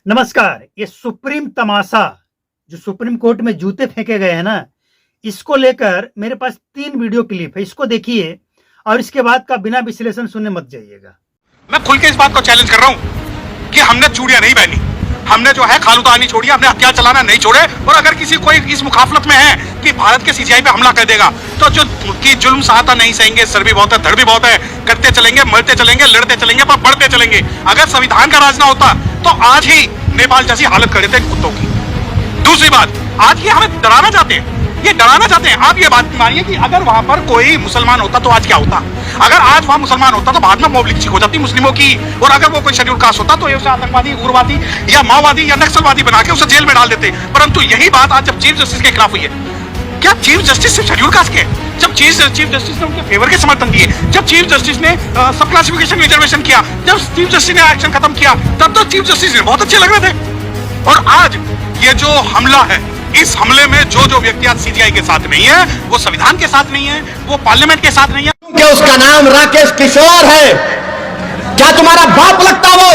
नमस्कार। ये सुप्रीम तमाशा जो सुप्रीम कोर्ट में जूते फेंके गए हैं ना, इसको लेकर मेरे पास 3 वीडियो क्लिप है। इसको देखिए और इसके बाद का बिना विश्लेषण सुनने मत जाइएगा। मैं खुल के इस बात को चैलेंज कर रहा हूं कि हमने चूड़ियां नहीं पहनी, हमने जो है खालूदानी नहीं छोड़ी, हमने हथियार चलाना नहीं छोड़े। और अगर किसी कोई इस मुखाफलत में है कि भारत के सीजीआई पे हमला कर देगा तो जो कि जुल्म सहाता नहीं सहेंगे, सर भी बहुत है, धड़ भी बहुत है, करते चलेंगे, मरते चलेंगे, लड़ते चलेंगे, पर बढ़ते चलेंगे। अगर संविधान का राज ना होता तो आज ही नेपाल जैसी हालत कर देते कुत्तों की। दूसरी बात, आज ये हमें डराना चाहते हैं, ये डराना चाहते हैं। आप ये बात मानिए कि अगर वहां पर कोई मुसलमान होता तो आज क्या होता? अगर आज वहां मुसलमान होता तो बाद में मॉब लिंचिंग हो जाती मुस्लिमों की। और अगर वो कोई शेड्यूल कास्ट होता तो ये उसे आतंकवादी, उग्रवादी या माओवादी या नक्सलवादी बना के उसे जेल में डाल देते। परंतु यही बात आज जब चीफ जस्टिस के खिलाफ हुई है, क्या चीफ जस्टिस सिर्फ शेड्यूल कास्ट के? जब चीफ जस्टिस ने उनके फेवर के समर्थन दिए, जब चीफ जस्टिस ने सब क्लासिफिकेशन रिजर्वेशन किया, जब चीफ जस्टिस ने एक्शन खत्म किया, तब तो चीफ जस्टिस ने बहुत अच्छे लग रहे थे। और आज ये जो हमला है, इस हमले में जो व्यक्ति आज सीजीआई के साथ नहीं है, वो संविधान के साथ नहीं है, वो पार्लियामेंट के साथ नहीं है। क्या उसका नाम राकेश किशोर है? क्या तुम्हारा बाप लगता वो?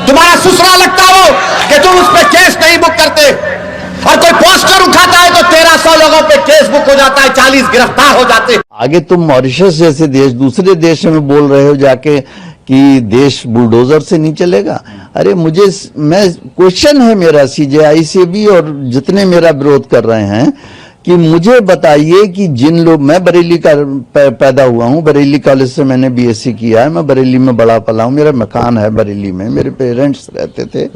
तुम्हारा ससुरा लगता वो कि तुम उस पर केस नहीं बुक करते? और कोई पोस्टर उठाता है तो 1300 लोगों पे केस बुक हो जाता है, 40 गिरफ्तार हो जाते हैं। आगे तुम मॉरिशस जैसे देश, दूसरे देश में बोल रहे हो जाके कि देश बुलडोजर से नहीं चलेगा। अरे मैं क्वेश्चन है मेरा सीजेआई से भी और जितने मेरा विरोध कर रहे हैं कि मुझे बताइए कि जिन लोग, मैं बरेली का पैदा हुआ हूं, बरेली कॉलेज से मैंने बीएससी किया है, मैं बरेली में बड़ा पला हूं, मेरा मकान है बरेली में, मेरे पेरेंट्स रहते थे।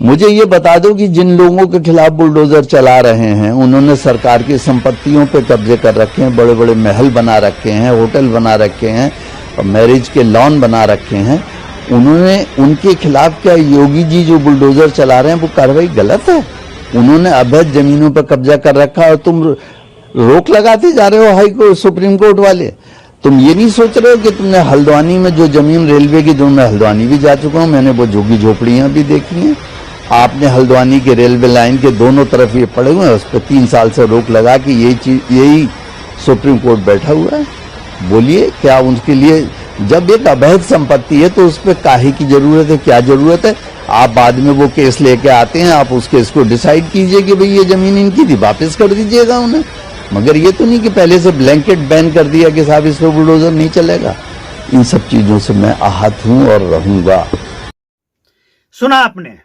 मुझे ये बता दो कि जिन लोगों के खिलाफ बुलडोजर चला रहे हैं, उन्होंने सरकार की संपत्तियों पे कब्जे कर रखे हैं, बड़े बड़े महल बना रखे हैं, होटल बना रखे हैं, मैरिज के लॉन बना रखे हैं, उन्होंने, उनके खिलाफ क्या योगी जी जो बुलडोजर चला रहे हैं वो कार्रवाई गलत है? उन्होंने अवैध जमीनों पर कब्जा कर रखा और तुम रोक लगाते जा रहे हो हाई कोर्ट, सुप्रीम कोर्ट वाले। तुम ये नहीं सोच रहे हो कि तुमने हल्द्वानी में जो जमीन रेलवे की, मैं हल्द्वानी भी जा चुका हूं, मैंने वो झुग्गी झोपड़ियां भी देखी हैं। आपने हल्द्वानी के रेलवे लाइन के दोनों तरफ ये पड़े हुए हैं, उस पर 3 साल से रोक लगा कि यही सुप्रीम कोर्ट बैठा हुआ है। बोलिए क्या उनके लिए, जब एक अवैध संपत्ति है तो उस पर काहे की जरूरत है, क्या जरूरत है? आप बाद में वो केस लेके आते हैं, आप उस केस को डिसाइड कीजिए कि भाई ये जमीन इनकी थी, वापस कर दीजिएगा उन्हें। मगर ये तो नहीं कि पहले से ब्लैंकेट बैन कर दिया कि साहब इस पर बुलडोजर नहीं चलेगा। इन सब चीजों से मैं आहत हूं और रहूंगा। सुना आपने,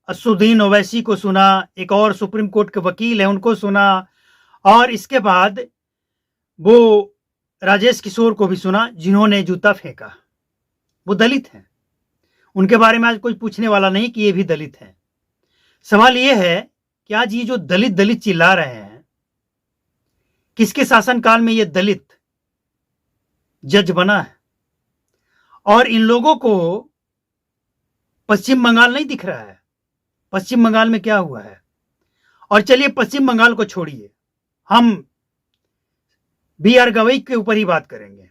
असुद्दीन ओवैसी को सुना, एक और सुप्रीम कोर्ट के वकील है उनको सुना, और इसके बाद वो राजेश किशोर को भी सुना जिन्होंने जूता फेंका। वो दलित हैं, उनके बारे में आज कोई पूछने वाला नहीं कि ये भी दलित हैं। सवाल ये है कि आज ये जो दलित दलित चिल्ला रहे हैं, किसके शासनकाल में ये दलित जज बना है? और इन लोगों को पश्चिम बंगाल नहीं दिख रहा है। पश्चिम बंगाल में क्या हुआ है? और चलिए पश्चिम बंगाल को छोड़िए, हम BR गवई के ऊपर ही बात करेंगे।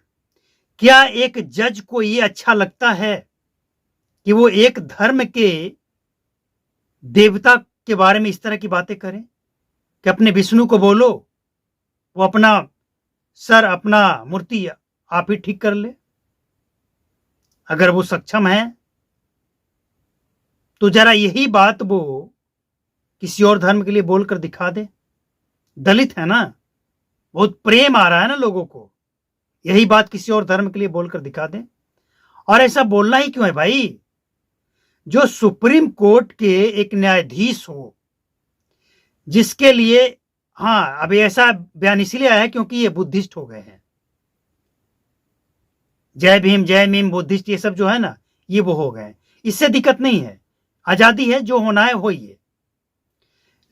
क्या एक जज को यह अच्छा लगता है कि वो एक धर्म के देवता के बारे में इस तरह की बातें करें कि अपने विष्णु को बोलो, वो अपना सर, अपना मूर्ति आप ही ठीक कर ले? अगर वो सक्षम है तो जरा यही बात वो किसी और धर्म के लिए बोलकर दिखा दे। दलित है ना, बहुत प्रेम आ रहा है ना लोगों को, यही बात किसी और धर्म के लिए बोलकर दिखा दें। और ऐसा बोलना ही क्यों है भाई? जो सुप्रीम कोर्ट के एक न्यायाधीश हो, जिसके लिए, हाँ अभी ऐसा बयान इसलिए आया है क्योंकि ये बुद्धिस्ट हो गए हैं। जय भीम जय मीम बुद्धिस्ट ये सब जो है ना, ये वो हो गए। इससे दिक्कत नहीं है, आजादी है, जो होना है होइए।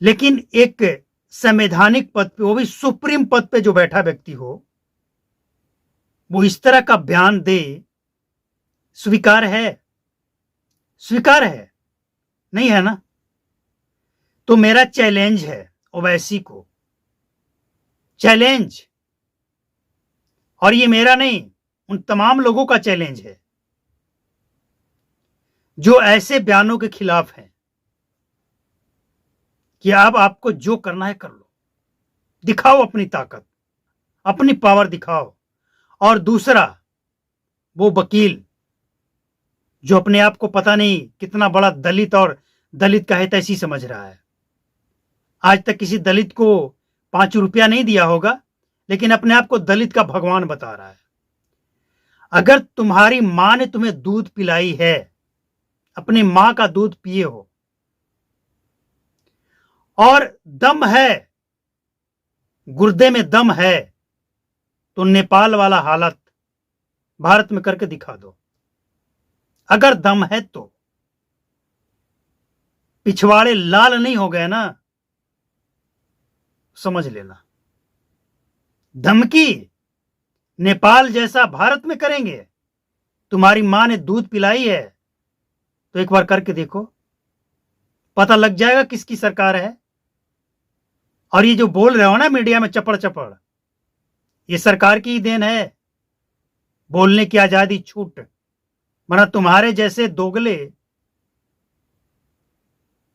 लेकिन एक संवैधानिक पद पे, वो भी सुप्रीम पद पे जो बैठा व्यक्ति हो, वो इस तरह का बयान दे, स्वीकार है? स्वीकार है? नहीं है ना? तो मेरा चैलेंज है ओवैसी को, चैलेंज, और ये मेरा नहीं, उन तमाम लोगों का चैलेंज है जो ऐसे बयानों के खिलाफ हैं कि अब आपको जो करना है कर लो, दिखाओ अपनी ताकत, अपनी पावर दिखाओ। और दूसरा, वो वकील जो अपने आप को पता नहीं कितना बड़ा दलित और दलित का हितैषी समझ रहा है। आज तक किसी दलित को 5 रुपया नहीं दिया होगा, लेकिन अपने आप को दलित का भगवान बता रहा है। अगर तुम्हारी मां ने तुम्हें दूध पिलाई है, अपनी मां का दूध पिए हो और दम है, गुर्दे में दम है, तो नेपाल वाला हालत भारत में करके दिखा दो। अगर दम है तो पिछवाड़े लाल नहीं हो गए ना, समझ लेना। धमकी नेपाल जैसा भारत में करेंगे। तुम्हारी मां ने दूध पिलाई है तो एक बार करके देखो, पता लग जाएगा किसकी सरकार है। और ये जो बोल रहे हो ना मीडिया में चपड़ चपड़, ये सरकार की ही देन है, बोलने की आजादी छूट। वरना तुम्हारे जैसे दोगले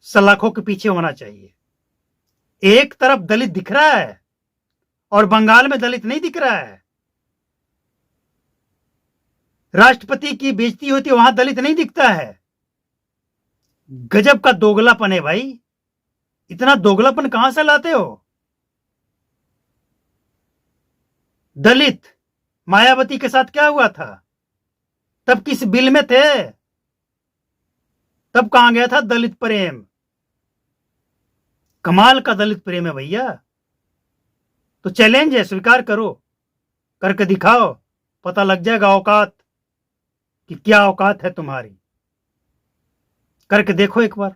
सलाखों के पीछे होना चाहिए। एक तरफ दलित दिख रहा है और बंगाल में दलित नहीं दिख रहा है। राष्ट्रपति की बेइज्जती होती है, वहां दलित नहीं दिखता है। गजब का दोगलापन है भाई। इतना दोगलापन कहां से लाते हो? दलित मायावती के साथ क्या हुआ था? तब किस बिल में थे? तब कहां गया था दलित प्रेम? कमाल का दलित प्रेम है भैया। तो चैलेंज है, स्वीकार करो, करके दिखाओ, पता लग जाएगा औकात कि क्या औकात है तुम्हारी। करके देखो एक बार।